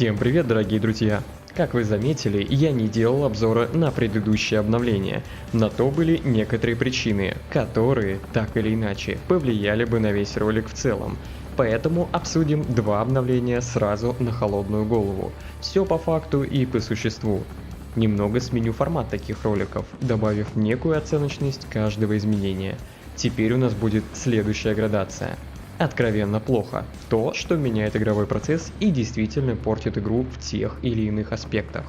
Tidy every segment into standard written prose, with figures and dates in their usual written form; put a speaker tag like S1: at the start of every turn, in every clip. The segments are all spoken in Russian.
S1: Всем привет, дорогие друзья! Как вы заметили, я не делал обзора на предыдущие обновления. На то были некоторые причины, которые, так или иначе, повлияли бы на весь ролик в целом. Поэтому обсудим два обновления сразу на холодную голову. Все по факту и по существу. Немного сменю формат таких роликов, добавив некую оценочность каждого изменения. Теперь у нас будет следующая градация. Откровенно плохо. То, что меняет игровой процесс и действительно портит игру в тех или иных аспектах.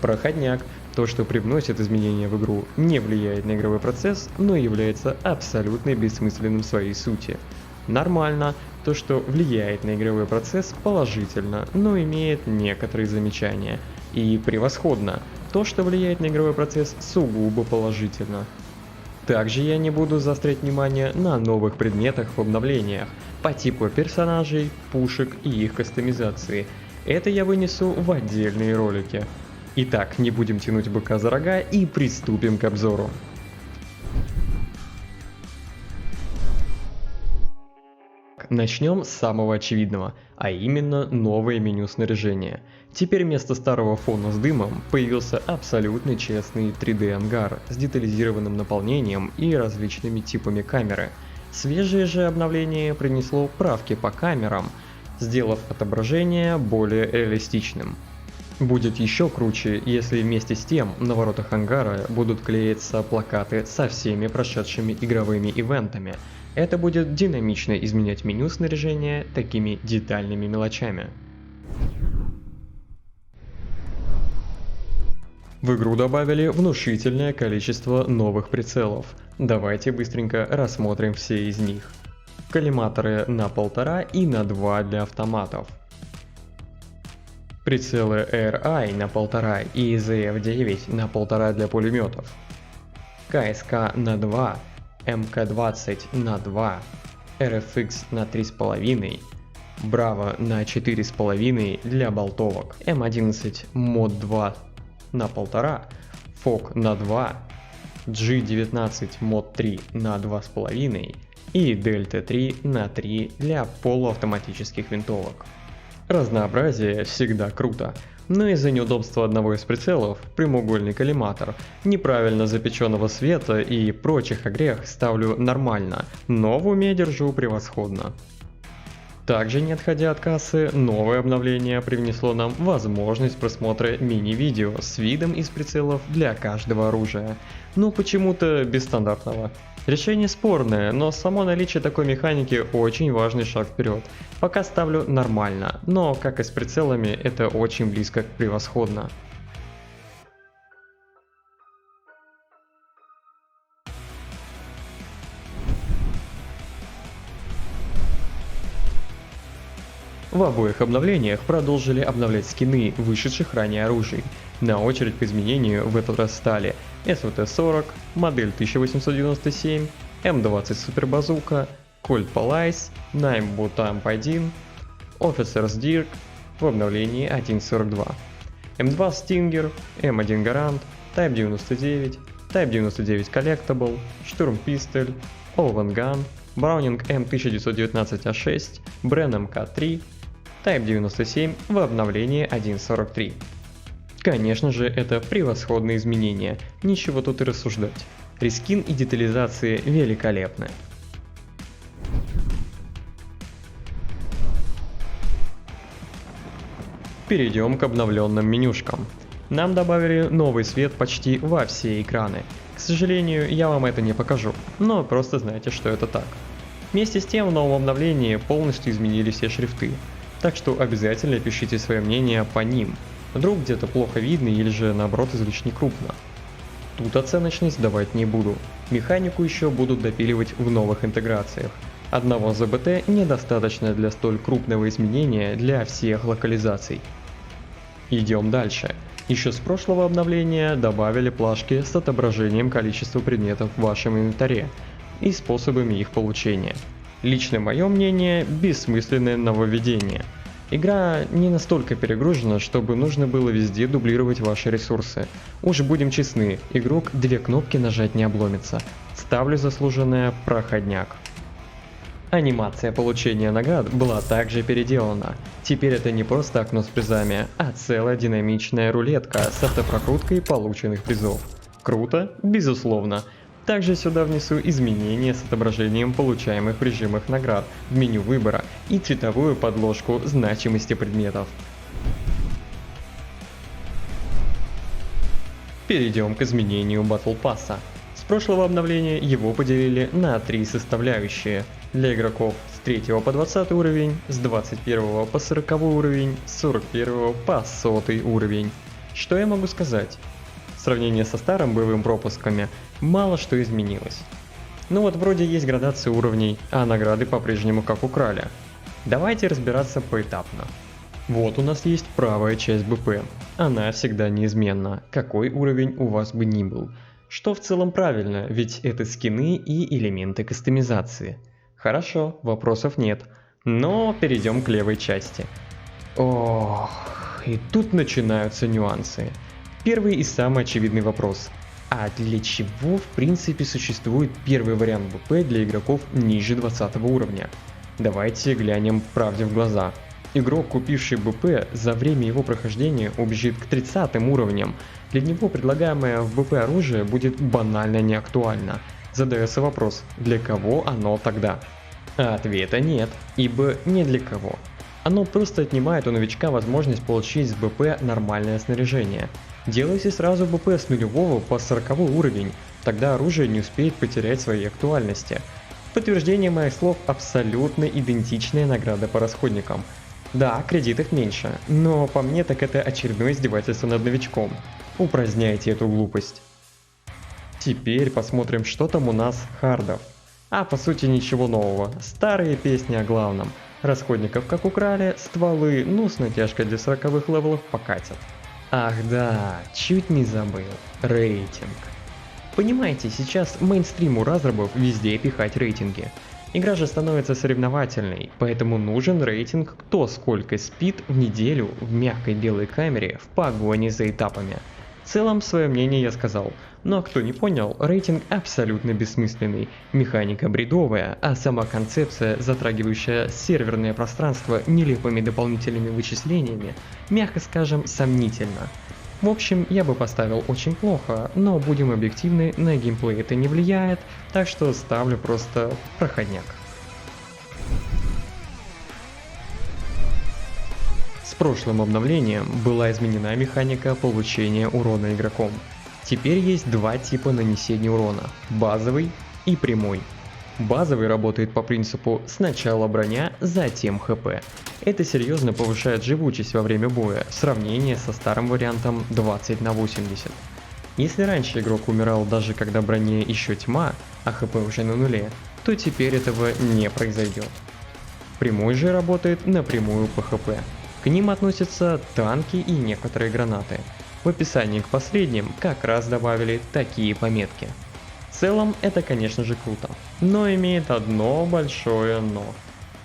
S1: Проходняк. То, что привносит изменения в игру, не влияет на игровой процесс, но является абсолютно бессмысленным в своей сути. Нормально. То, что влияет на игровой процесс положительно, но имеет некоторые замечания. И превосходно. То, что влияет на игровой процесс сугубо положительно. Также я не буду заострять внимание на новых предметах в обновлениях, по типу персонажей, пушек и их кастомизации. Это я вынесу в отдельные ролики. Итак, не будем тянуть быка за рога и приступим к обзору. Начнем с самого очевидного, а именно новое меню снаряжения. Теперь вместо старого фона с дымом появился абсолютно честный 3D ангар с детализированным наполнением и различными типами камеры. Свежее же обновление принесло правки по камерам, сделав отображение более реалистичным. Будет еще круче, если вместе с тем на воротах ангара будут клеиться плакаты со всеми прошедшими игровыми ивентами. Это будет динамично изменять меню снаряжения такими детальными мелочами. В игру добавили внушительное количество новых прицелов. Давайте быстренько рассмотрим все из них. Коллиматоры на 1,5 и на 2 для автоматов. Прицелы RI на 1,5 и ZF-9 на 1,5 для пулеметов. КСК на 2, МК-20 на 2, RFX на 3,5, Браво на 4,5 для болтовок, М11 мод 2 на 1,5, ФОК на 2, G19 мод 3 на 2,5 и Дельта 3 на 3 для полуавтоматических винтовок. Разнообразие всегда круто, но из-за неудобства одного из прицелов, прямоугольный коллиматор, неправильно запеченного света и прочих огрех ставлю нормально, но в уме держу превосходно. Также, не отходя от кассы, новое обновление привнесло нам возможность просмотра мини-видео с видом из прицелов для каждого оружия, но почему-то бесстандартного. Решение спорное, но само наличие такой механики очень важный шаг вперед. Пока ставлю нормально, но как и с прицелами, это очень близко к превосходно. В обоих обновлениях продолжили обновлять скины вышедших ранее оружий. На очередь к изменению в этот раз стали СВТ-40, модель 1897, М20 Супербазука, Colt Palace, Найм Бутамп 1, Officer's Dirk в обновлении 1.42, М2 Stinger, М1 Garand, Type 99, Type 99 Collectible, Штурм Pistol, Owen Gun, Browning М1919А6, Bren МК3, Type 97 в обновлении 1.43. Конечно же, это превосходные изменения, ничего тут и рассуждать. Рескин и детализации великолепны. Перейдем к обновленным менюшкам. Нам добавили новый свет почти во все экраны. К сожалению, я вам это не покажу, но просто знайте, что это так. Вместе с тем в новом обновлении полностью изменили все шрифты, так что обязательно пишите свое мнение по ним. Вдруг где-то плохо видно или же наоборот излишне крупно. Тут оценочность давать не буду. Механику еще будут допиливать в новых интеграциях. Одного ЗБТ недостаточно для столь крупного изменения для всех локализаций. Идем дальше. Еще с прошлого обновления добавили плашки с отображением количества предметов в вашем инвентаре и способами их получения. Лично мое мнение, бессмысленное нововведение. Игра не настолько перегружена, чтобы нужно было везде дублировать ваши ресурсы. Уж будем честны, игрок 2 кнопки нажать не обломится. Ставлю заслуженное проходняк. Анимация получения наград была также переделана. Теперь это не просто окно с призами, а целая динамичная рулетка с автопрокруткой полученных призов. Круто? Безусловно. Также сюда внесу изменения с отображением получаемых в режимах наград в меню выбора и цветовую подложку значимости предметов. Перейдем к изменению Battle Pass'а. С прошлого обновления его поделили на три составляющие. Для игроков с 3 по 20 уровень, с 21 по 40 уровень, с 41 по 100 уровень. Что я могу сказать? В сравнении со старым боевым пропусками мало что изменилось. Ну вот вроде есть градация уровней, а награды по-прежнему как украли. Давайте разбираться поэтапно. Вот у нас есть правая часть БП. Она всегда неизменна, какой уровень у вас бы ни был. Что в целом правильно, ведь это скины и элементы кастомизации. Хорошо, вопросов нет. Но перейдем к левой части. Ох, и тут начинаются нюансы. Первый и самый очевидный вопрос. А для чего в принципе существует первый вариант БП для игроков ниже 20 уровня? Давайте глянем правде в глаза. Игрок, купивший БП, за время его прохождения убежит к 30 уровням. Для него предлагаемое в БП оружие будет банально неактуально. Задается вопрос, для кого оно тогда? А ответа нет, ибо не для кого. Оно просто отнимает у новичка возможность получить с БП нормальное снаряжение. Делайте сразу БП с нулевого по 40 уровень, тогда оружие не успеет потерять своей актуальности. В подтверждение моих слов абсолютно идентичная награда по расходникам. Да, кредитов меньше, но по мне так это очередное издевательство над новичком. Упраздняйте эту глупость. Теперь посмотрим, что там у нас хардов. А по сути ничего нового, старые песни о главном. Расходников как украли, стволы, ну с натяжкой для 40-х левелов покатят. Ах да, чуть не забыл, рейтинг. Понимаете, сейчас мейнстриму разрабов везде пихать рейтинги. Игра же становится соревновательной, поэтому нужен рейтинг кто сколько спит в неделю в мягкой белой камере в погоне за этапами. В целом свое мнение я сказал, но кто не понял, рейтинг абсолютно бессмысленный, механика бредовая, а сама концепция, затрагивающая серверное пространство нелепыми дополнительными вычислениями, мягко скажем, сомнительна. В общем, я бы поставил очень плохо, но будем объективны, на геймплей это не влияет, так что ставлю просто проходняк. С прошлым обновлением была изменена механика получения урона игроком. Теперь есть два типа нанесения урона – базовый и прямой. Базовый работает по принципу сначала броня, затем ХП. Это серьезно повышает живучесть во время боя, сравнение со старым вариантом 20/80. Если раньше игрок умирал даже когда броне еще тьма, а ХП уже на нуле, то теперь этого не произойдет. Прямой же работает напрямую по ХП. К ним относятся танки и некоторые гранаты. В описании к последним как раз добавили такие пометки. В целом это конечно же круто, но имеет одно большое но.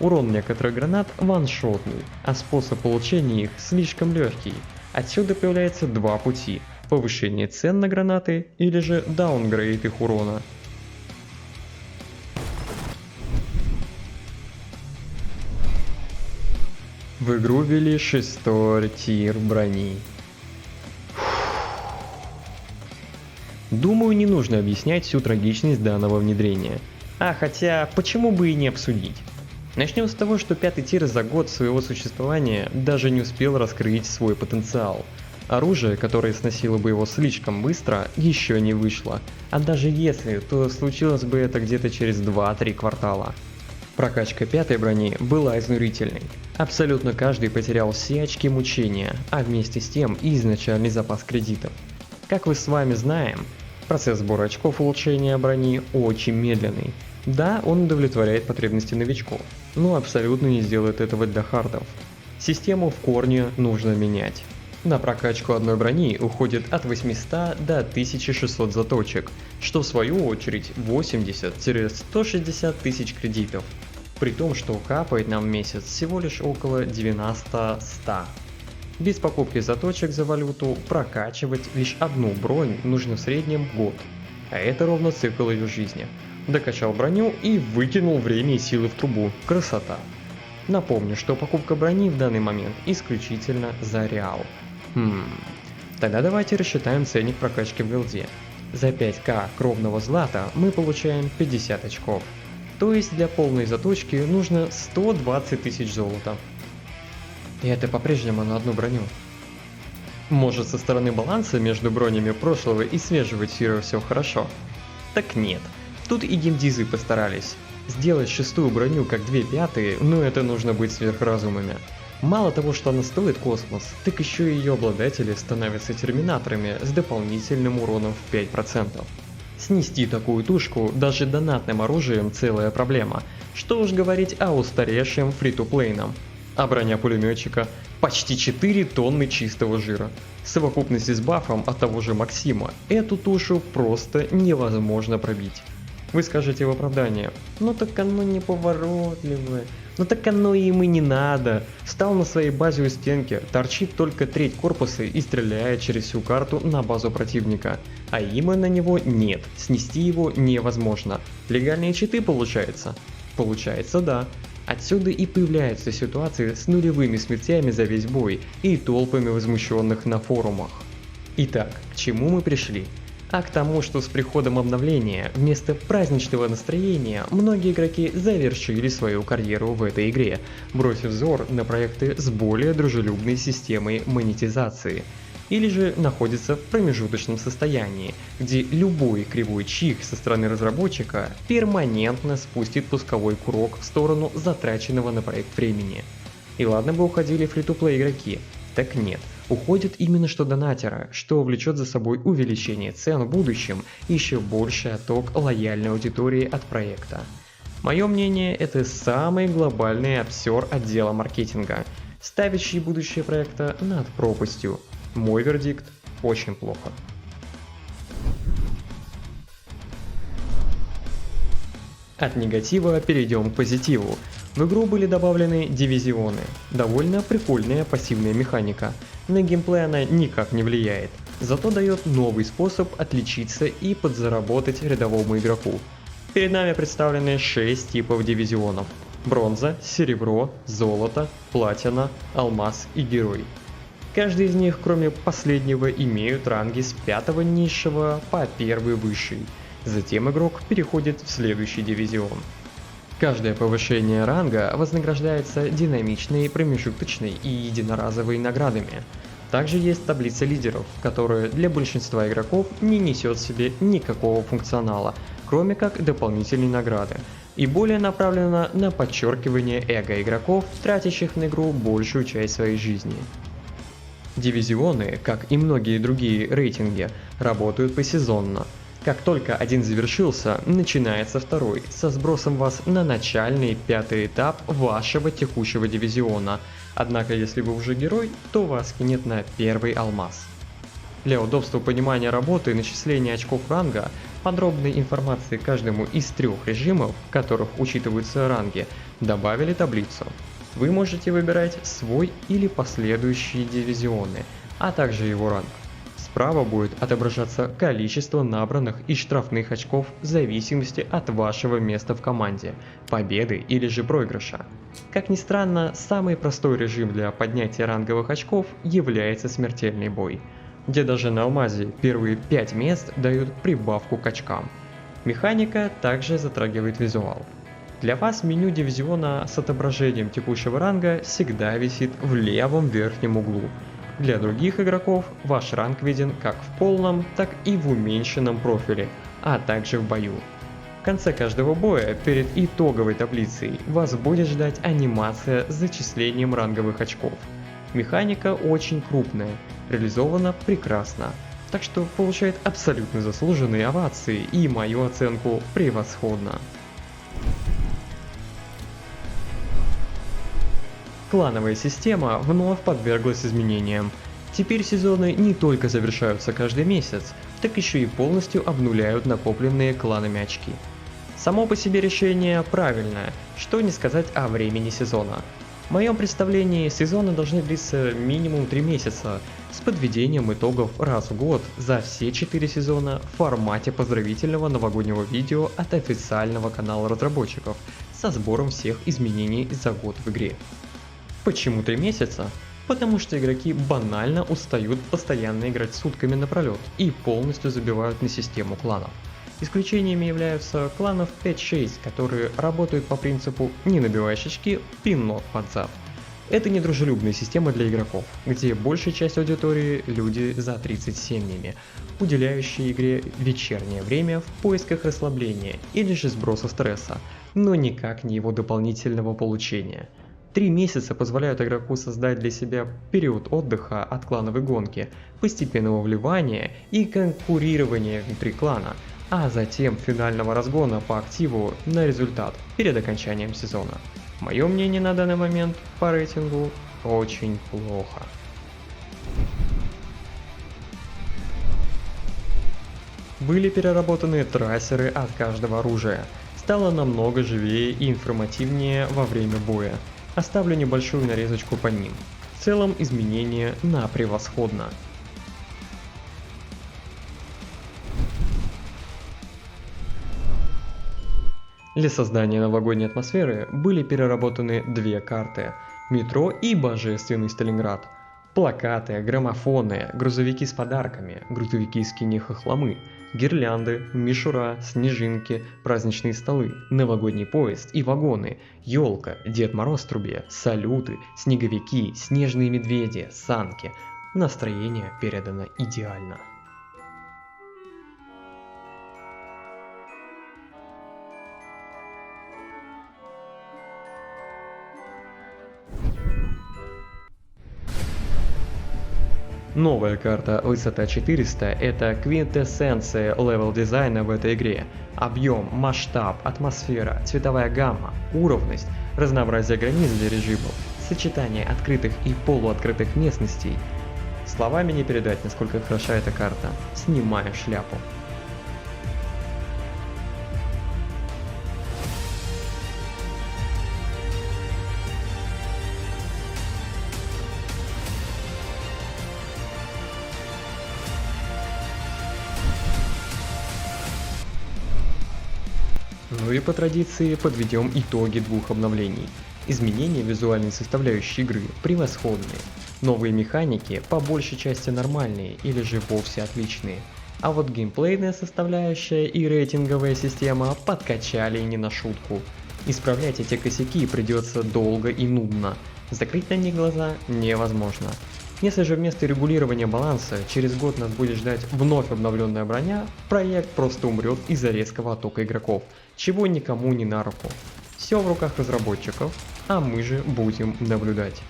S1: Урон некоторых гранат ваншотный, а способ получения их слишком легкий. Отсюда появляется два пути: повышение цен на гранаты или же даунгрейд их урона. В игру ввели 6-й тир брони. Думаю, не нужно объяснять всю трагичность данного внедрения. А хотя, почему бы и не обсудить? Начнем с того, что 5-й тир за год своего существования даже не успел раскрыть свой потенциал. Оружие, которое сносило бы его слишком быстро, еще не вышло. А даже если, то случилось бы это где-то через 2-3 квартала. Прокачка 5-й брони была изнурительной. Абсолютно каждый потерял все очки мучения, а вместе с тем и изначальный запас кредитов. Как мы с вами знаем, процесс сбора очков улучшения брони очень медленный. Да, он удовлетворяет потребности новичков, но абсолютно не сделает этого для хардов. Систему в корне нужно менять. На прокачку одной брони уходит от 800 до 1600 заточек, что в свою очередь 80-160 тысяч кредитов. При том, что капает нам в месяц всего лишь около 90-100. Без покупки заточек за валюту прокачивать лишь одну бронь нужно в среднем год, а это ровно цикл ее жизни. Докачал броню и выкинул время и силы в трубу. Красота. Напомню, что покупка брони в данный момент исключительно за реал. Тогда давайте рассчитаем ценник прокачки в голде. За 5к кровного злата мы получаем 50 очков. То есть для полной заточки нужно 120 тысяч золота. И это по-прежнему на одну броню. Может, со стороны баланса между бронями прошлого и свежего тира все хорошо? Так нет. Тут и геймдизы постарались. Сделать шестую броню как 2/5, но это нужно быть сверхразумами. Мало того, что она стоит космос, так еще и ее обладатели становятся терминаторами с дополнительным уроном в 5%. Снести такую тушку даже донатным оружием целая проблема, что уж говорить о устаревшем фри-ту-плейном. А броня пулеметчика почти 4 тонны чистого жира. В совокупности с бафом от того же Максима эту тушу просто невозможно пробить. Вы скажете в оправдание: ну так оно неповоротливое, ну так оно им и не надо. Встал на своей базе у стенки, торчит только треть корпуса и стреляет через всю карту на базу противника. А има на него нет, снести его невозможно. Легальные читы получается? Получается, да. Отсюда и появляются ситуации с нулевыми смертями за весь бой и толпами возмущенных на форумах. Итак, к чему мы пришли? А к тому, что с приходом обновления вместо праздничного настроения многие игроки завершили свою карьеру в этой игре, бросив взор на проекты с более дружелюбной системой монетизации, или же находятся в промежуточном состоянии, где любой кривой чих со стороны разработчика перманентно спустит пусковой курок в сторону затраченного на проект времени. И ладно бы уходили фри-то-плей игроки, так нет. Уходит именно что донатеры, что влечет за собой увеличение цен в будущем и еще больший отток лояльной аудитории от проекта. Мое мнение, это самый глобальный обсер отдела маркетинга, ставящий будущее проекта над пропастью. Мой вердикт: очень плохо. От негатива перейдем к позитиву. В игру были добавлены дивизионы. Довольно прикольная пассивная механика. На геймплей она никак не влияет, зато дает новый способ отличиться и подзаработать рядовому игроку. Перед нами представлены 6 типов дивизионов: бронза, серебро, золото, платина, алмаз и герой. Каждый из них, кроме последнего, имеют ранги с 5 низшего по 1 высший. Затем игрок переходит в следующий дивизион. Каждое повышение ранга вознаграждается динамичной, промежуточной и единоразовой наградами. Также есть таблица лидеров, которая для большинства игроков не несет в себе никакого функционала, кроме как дополнительной награды, и более направлена на подчеркивание эго игроков, тратящих на игру большую часть своей жизни. Дивизионы, как и многие другие рейтинги, работают посезонно. Как только один завершился, начинается второй, со сбросом вас на начальный 5-й этап вашего текущего дивизиона. Однако, если вы уже герой, то вас кинет на 1-й алмаз. Для удобства понимания работы и начисления очков ранга, подробной информации каждому из 3 режимов, в которых учитываются ранги, добавили таблицу. Вы можете выбирать свой или последующие дивизионы, а также его ранг. Справа будет отображаться количество набранных и штрафных очков в зависимости от вашего места в команде, победы или же проигрыша. Как ни странно, самый простой режим для поднятия ранговых очков является смертельный бой, где даже на алмазе первые 5 мест дают прибавку к очкам. Механика также затрагивает визуал. Для вас меню дивизиона с отображением текущего ранга всегда висит в левом верхнем углу. Для других игроков ваш ранг виден как в полном, так и в уменьшенном профиле, а также в бою. В конце каждого боя перед итоговой таблицей вас будет ждать анимация с зачислением ранговых очков. Механика очень крупная, реализована прекрасно, так что получает абсолютно заслуженные овации и мою оценку превосходно. Клановая система вновь подверглась изменениям. Теперь сезоны не только завершаются каждый месяц, так еще и полностью обнуляют накопленные кланами очки. Само по себе решение правильное, что не сказать о времени сезона. В моем представлении сезоны должны длиться минимум 3 месяца, с подведением итогов раз в год за все 4 сезона в формате поздравительного новогоднего видео от официального канала разработчиков со сбором всех изменений за год в игре. Почему 3 месяца? Потому что игроки банально устают постоянно играть сутками напролет и полностью забивают на систему кланов. Исключениями являются кланов 5-6, которые работают по принципу «не набиваешь очки, пинок под зад». Это недружелюбная система для игроков, где большая часть аудитории – люди за 30 семьями, уделяющие игре вечернее время в поисках расслабления или же сброса стресса, но никак не его дополнительного получения. 3 месяца позволяют игроку создать для себя период отдыха от клановой гонки, постепенного вливания и конкурирования внутри клана, а затем финального разгона по активу на результат перед окончанием сезона. Мое мнение на данный момент по рейтингу очень плохо. Были переработаны трассеры от каждого оружия. Стало намного живее и информативнее во время боя. Оставлю небольшую нарезочку по ним. В целом изменения на превосходно. Для создания новогодней атмосферы были переработаны 2 карты – метро и Божественный Сталинград. Плакаты, граммофоны, грузовики с подарками, грузовики с кинехохломы, гирлянды, мишура, снежинки, праздничные столы, новогодний поезд и вагоны, елка, Дед Мороз в трубе, салюты, снеговики, снежные медведи, санки. Настроение передано идеально. Новая карта Высота 400 – это квинтэссенция левел-дизайна в этой игре. Объем, масштаб, атмосфера, цветовая гамма, уровность, разнообразие границ для режимов, сочетание открытых и полуоткрытых местностей. Словами не передать, насколько хороша эта карта. Снимаю шляпу. Ну и по традиции подведем итоги 2 обновлений. Изменения визуальной составляющей игры превосходные. Новые механики по большей части нормальные или же вовсе отличные. А вот геймплейная составляющая и рейтинговая система подкачали не на шутку. Исправлять эти косяки придется долго и нудно. Закрыть на них глаза невозможно. Если же вместо регулирования баланса через год нас будет ждать вновь обновленная броня, проект просто умрет из-за резкого оттока игроков, чего никому не на руку. Все в руках разработчиков, а мы же будем наблюдать.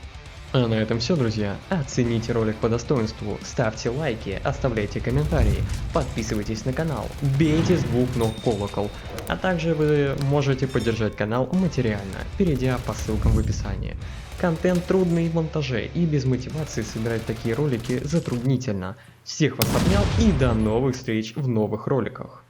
S1: А на этом все, друзья. Оцените ролик по достоинству, ставьте лайки, оставляйте комментарии, подписывайтесь на канал, бейте с 2 ног колокол. А также вы можете поддержать канал материально, перейдя по ссылкам в описании. Контент трудный в монтаже и без мотивации собирать такие ролики затруднительно. Всех вас обнял и до новых встреч в новых роликах.